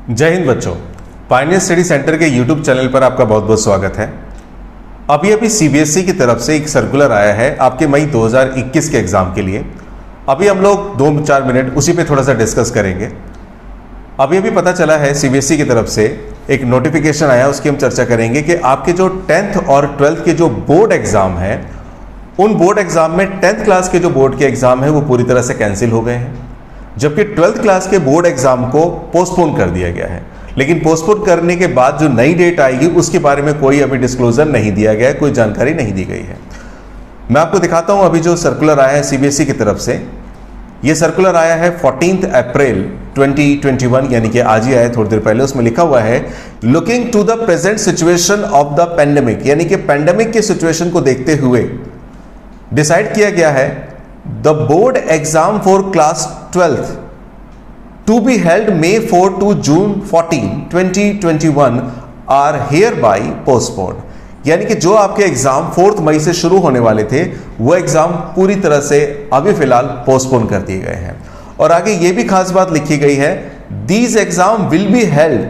जय हिंद बच्चों, Pioneer study centre के यूट्यूब चैनल पर आपका बहुत बहुत स्वागत है। अभी सीबीएसई की तरफ से एक सर्कुलर आया है आपके मई 2021 के एग्जाम के लिए। अभी हम लोग 2-4 मिनट उसी पे थोड़ा सा डिस्कस करेंगे। अभी पता चला है सीबीएसई की तरफ से एक नोटिफिकेशन आया, उसकी हम चर्चा करेंगे कि आपके जो 10th और 12th के जो बोर्ड एग्जाम है, उन बोर्ड एग्जाम में 10th क्लास के जो बोर्ड के एग्जाम है वो पूरी तरह से कैंसिल हो गए हैं, जबकि 12th क्लास के बोर्ड एग्जाम को पोस्टपोन कर दिया गया है। लेकिन पोस्टपोन करने के बाद जो नई डेट आएगी उसके बारे में कोई अभी डिस्क्लोजर नहीं दिया गया है, कोई जानकारी नहीं दी गई है। मैं आपको दिखाता हूं अभी जो सर्कुलर आया है सीबीएसई की तरफ से। ये सर्कुलर आया है 14 अप्रैल 2021, यानी कि आज ही आया थोड़ी देर पहले। उसमें लिखा हुआ है, looking to the present situation of the pandemic, यानी कि पेंडेमिक की सिचुएशन को देखते हुए डिसाइड किया गया है the board exam for class 12th to be held May 4 to June 14, 2021 are hereby postponed। यानी कि जो आपके एग्जाम 4 मई से शुरू होने वाले थे वो एग्जाम पूरी तरह से अभी फिलहाल पोस्टपोन कर दिए गए हैं। और आगे ये भी खास बात लिखी गई है, these exam will be held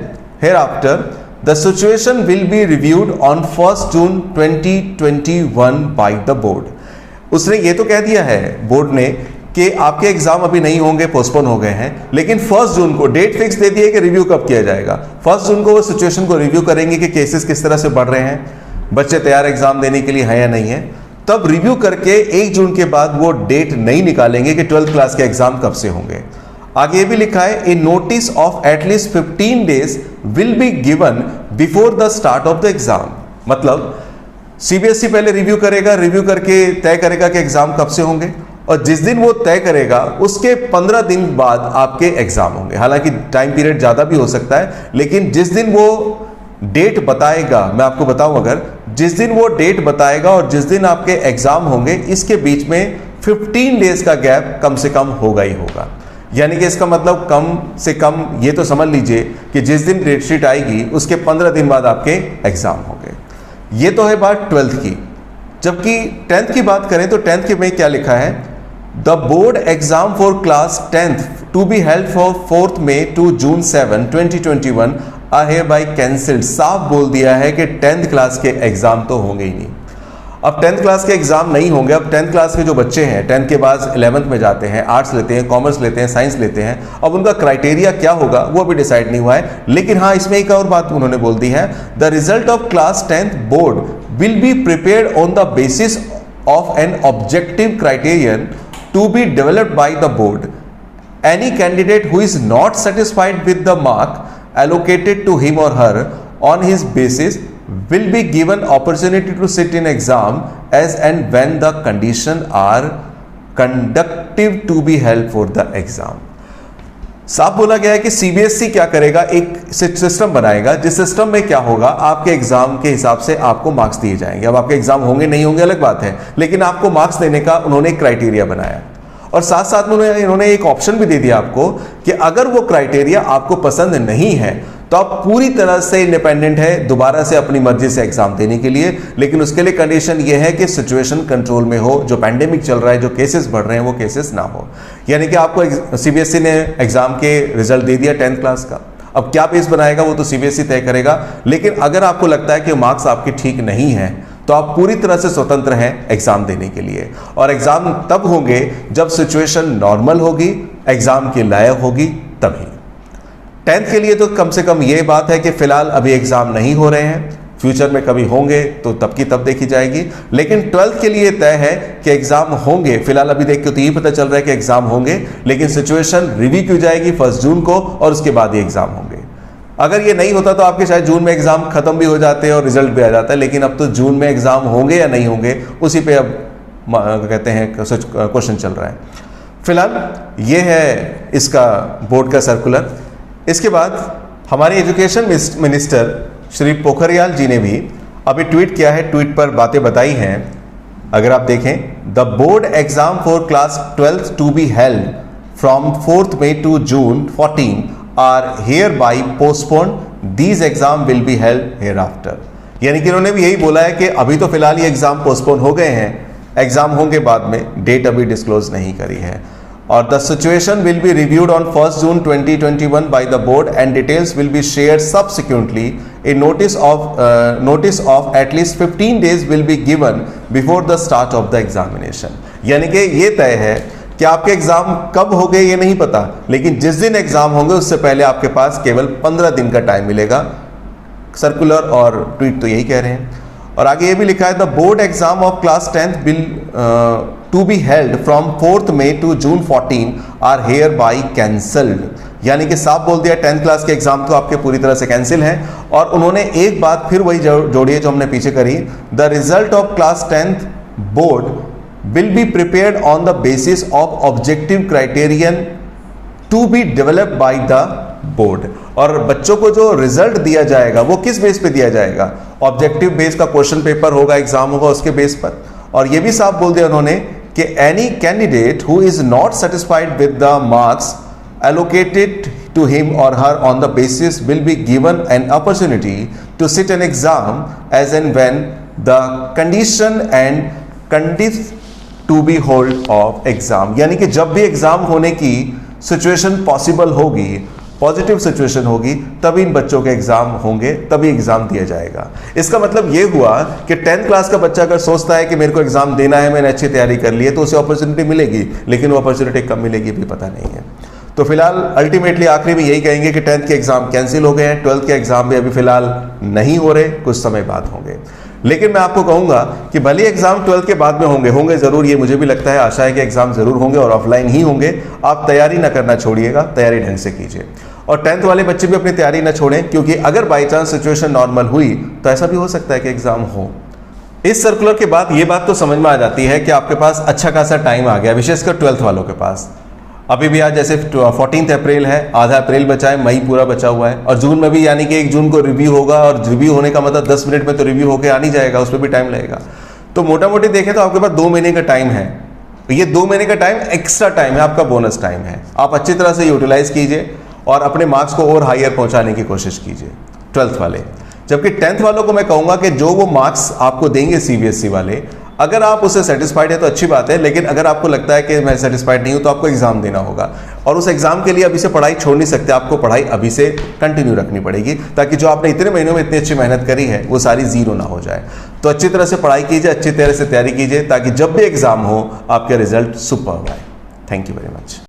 here after the situation will be reviewed on 1 June 2021 by the board. उसने ये तो कह दिया है बोर्ड ने कि आपके एग्जाम अभी नहीं होंगे, पोस्टपोन हो गए हैं, लेकिन 1 जून को डेट फिक्स दे दी है कि रिव्यू कब किया जाएगा। 1 जून को वो सिचुएशन को रिव्यू करेंगे कि केसेस किस तरह से बढ़ रहे हैं, बच्चे तैयार एग्जाम देने के लिए हैं या नहीं है। तब रिव्यू करके 1 जून के बाद वो डेट नहीं निकालेंगे कि 12th क्लास के एग्जाम कब से होंगे। आगे ये भी लिखा है, a notice of at least 15 days will be given before the start of the exam. मतलब सीबीएसई पहले रिव्यू करेगा, रिव्यू करके तय करेगा कि एग्जाम कब से होंगे, और जिस दिन वो तय करेगा उसके 15 दिन बाद आपके एग्जाम होंगे। हालांकि टाइम पीरियड ज्यादा भी हो सकता है, लेकिन जिस दिन वो डेट बताएगा, मैं आपको बताऊं, अगर जिस दिन वो डेट बताएगा और जिस दिन आपके एग्जाम होंगे, इसके बीच में 15 डेज का गैप कम से कम होगा ही होगा। यानी कि इसका मतलब कम से कम ये तो समझ लीजिए कि जिस दिन डेट शीट आएगी उसके 15 दिन बाद आपके एग्जाम होंगे। ये तो है बात 12th की। जबकि 10th की बात करें तो 10th के में क्या लिखा है, the board exam for class 10th to be held for 4 May to June 7, 2021 are hereby cancelled. साफ बोल दिया है कि 10th क्लास के एग्जाम तो होंगे ही नहीं। अब 10th क्लास के एग्जाम नहीं होंगे। अब 10th क्लास के जो बच्चे हैं, 10th के बाद 11th में जाते हैं, आर्ट्स लेते हैं, कॉमर्स लेते हैं, साइंस लेते हैं, अब उनका क्राइटेरिया क्या होगा वो अभी डिसाइड नहीं हुआ है। लेकिन हाँ, इसमें एक और बात उन्होंने बोल दी है, the result of class 10th board will be prepared on the basis of an objective criterion to be developed by the board. Any candidate who is not satisfied with the mark allocated to him or her on his basis will be given opportunity to sit in exam as and when the condition are conducive to be held for the exam। साफ बोला गया है कि CBSE क्या करेगा, एक system बनाएगा जिस सिस्टम में क्या होगा, आपके एग्जाम के हिसाब से आपको मार्क्स दिए जाएंगे। अब आपके एग्जाम होंगे नहीं होंगे अलग बात है, लेकिन आपको मार्क्स देने का उन्होंने एक क्राइटेरिया बनाया। और साथ साथ में इन्होंने एक ऑप्शन भी दे दिया आपको कि अगर वो क्राइटेरिया आपको पसंद नहीं है तो आप पूरी तरह से इंडिपेंडेंट है दोबारा से अपनी मर्जी से एग्जाम देने के लिए। लेकिन उसके लिए कंडीशन ये है कि सिचुएशन कंट्रोल में हो, जो पैंडेमिक चल रहा है, जो केसेस बढ़ रहे हैं वो केसेस ना हो। यानी कि आपको सीबीएसई ने एग्जाम के रिजल्ट दे दिया 10th क्लास का। अब क्या बेस बनाएगा वो तो सीबीएसई तय करेगा। लेकिन अगर आपको लगता है कि मार्क्स आपके ठीक नहीं है तो आप पूरी तरह से स्वतंत्र हैं एग्जाम देने के लिए। और एग्जाम तब होंगे जब सिचुएशन नॉर्मल होगी, एग्जाम के लायक होगी, तभी। 10th के लिए तो कम से कम ये बात है कि फिलहाल अभी एग्जाम नहीं हो रहे हैं, फ्यूचर में कभी होंगे तो तब की तब देखी जाएगी। लेकिन 12th के लिए तय है कि एग्जाम होंगे। फिलहाल अभी देख के तो ये पता चल रहा है कि एग्जाम होंगे, लेकिन सिचुएशन रिव्यू की जाएगी 1 जून को और उसके बाद ही एग्जाम होंगे। अगर ये नहीं होता तो आपके शायद जून में एग्जाम खत्म भी हो जाते हैं और रिजल्ट भी आ जाता है, लेकिन अब तो जून में एग्जाम होंगे या नहीं होंगे उसी पे अब कहते हैं क्वेश्चन चल रहा है। फिलहाल ये है इसका बोर्ड का सर्कुलर। इसके बाद हमारे एजुकेशन मिनिस्टर श्री पोखरियाल जी ने भी अभी ट्वीट किया है, ट्वीट पर बातें बताई हैं। अगर आप देखें, the board exam for class 12th to be held from 4 May to June 14 are hereby postponed, these exam will be held hereafter। यानी कि इन्होंने भी यही बोला है कि अभी तो फिलहाल ये एग्जाम पोस्टपोन हो गए हैं, एग्जाम होंगे बाद में, डेट अभी डिस्क्लोज नहीं करी है। और the situation will be reviewed on 1 June 2021 by the board and details will be shared subsequently A notice of at least 15 days will be given before the start of the examination. यानी कि ये तय है कि आपके एग्जाम कब हो गए ये नहीं पता, लेकिन जिस दिन एग्जाम होंगे उससे पहले आपके पास केवल 15 दिन का टाइम मिलेगा। सर्कुलर और ट्वीट तो यही कह रहे हैं। और आगे ये भी लिखा है the board exam of class 10th will to be held from 4th May to June 14 are hereby cancelled. यानी कि साफ बोल दिया 10th क्लास के एग्जाम तो आपके पूरी तरह से कैंसिल हैं। और उन्होंने एक बात फिर वही जोड़ी है जो हमने पीछे करी, the result of class 10th board will be prepared on the basis of objective criterion to be developed by the board। और बच्चों को जो रिजल्ट दिया जाएगा वो किस बेस पे दिया जाएगा? ऑब्जेक्टिव बेस का क्वेश्चन पेपर होगा, एग्जाम होगा उसके बेस पर। और ये भी साफ बोल दिया उन्होंने कि any candidate who is not satisfied with the marks allocated to him or her on the basis will be given an opportunity to sit an exam as and when the condition and conditions to be hold of exam. यानी कि जब भी exam होने की situation possible होगी, positive situation होगी, तभी इन बच्चों के एग्जाम होंगे, तभी एग्जाम दिया जाएगा। इसका मतलब ये हुआ कि 10th क्लास का बच्चा अगर सोचता है कि मेरे को एग्जाम देना है, मैंने अच्छी तैयारी कर ली है, तो उसे अपॉर्चुनिटी मिलेगी, लेकिन वो अपॉर्चुनिटी कब मिलेगी भी पता नहीं है। तो फिलहाल अल्टीमेटली आखिरी में यही कहेंगे कि 10th के एग्जाम कैंसिल हो गए हैं, 12th के एग्जाम भी अभी फिलहाल नहीं हो रहे, कुछ समय बाद होंगे। लेकिन मैं आपको कहूंगा कि भले एग्जाम 12th के बाद में होंगे जरूर, ये मुझे भी लगता है, आशा है कि एग्जाम जरूर होंगे और ऑफलाइन ही होंगे। आप तैयारी ना करना छोड़िएगा, तैयारी ढंग से कीजिए। और 10th वाले बच्चे भी अपनी तैयारी ना छोड़ें, क्योंकि अगर बाई चांस सिचुएशन नॉर्मल हुई तो ऐसा भी हो सकता है कि एग्जाम हो। इस सर्कुलर के बाद ये बात तो समझ में आ जाती है कि आपके पास अच्छा खासा टाइम आ गया, विशेषकर 12th वालों के पास। अभी भी आज जैसे 14 अप्रैल है, आधा अप्रैल बचा है, मई पूरा बचा हुआ है, और जून में भी यानी कि 1 जून को रिव्यू होगा, और रिव्यू होने का मतलब 10 मिनट में तो रिव्यू होकर आ नहीं जाएगा, उसमें भी टाइम लगेगा। तो मोटा मोटी देखें तो आपके पास 2 महीने का टाइम है। ये 2 महीने का टाइम एक्स्ट्रा टाइम है, आपका बोनस टाइम है। आप अच्छी तरह से यूटिलाइज कीजिए और अपने मार्क्स को और हायर पहुंचाने की कोशिश कीजिए 12th वाले। जबकि 10th वालों को मैं कहूंगा कि जो वो मार्क्स आपको देंगे सीबीएसई वाले, अगर आप उससे सेटिस्फाइड है तो अच्छी बात है, लेकिन अगर आपको लगता है कि मैं सेटिस्फाइड नहीं हूं तो आपको एग्जाम देना होगा। और उस एग्जाम के लिए अभी से पढ़ाई छोड़ नहीं सकते, आपको पढ़ाई अभी से कंटिन्यू रखनी पड़ेगी, ताकि जो आपने इतने महीनों में इतनी अच्छी मेहनत करी है वो सारी जीरो ना हो जाए। तो अच्छी तरह से पढ़ाई कीजिए, अच्छी तरह से तैयारी कीजिए, ताकि जब भी एग्जाम हो आपके रिजल्ट सुपर्ब आए। Thank you very much.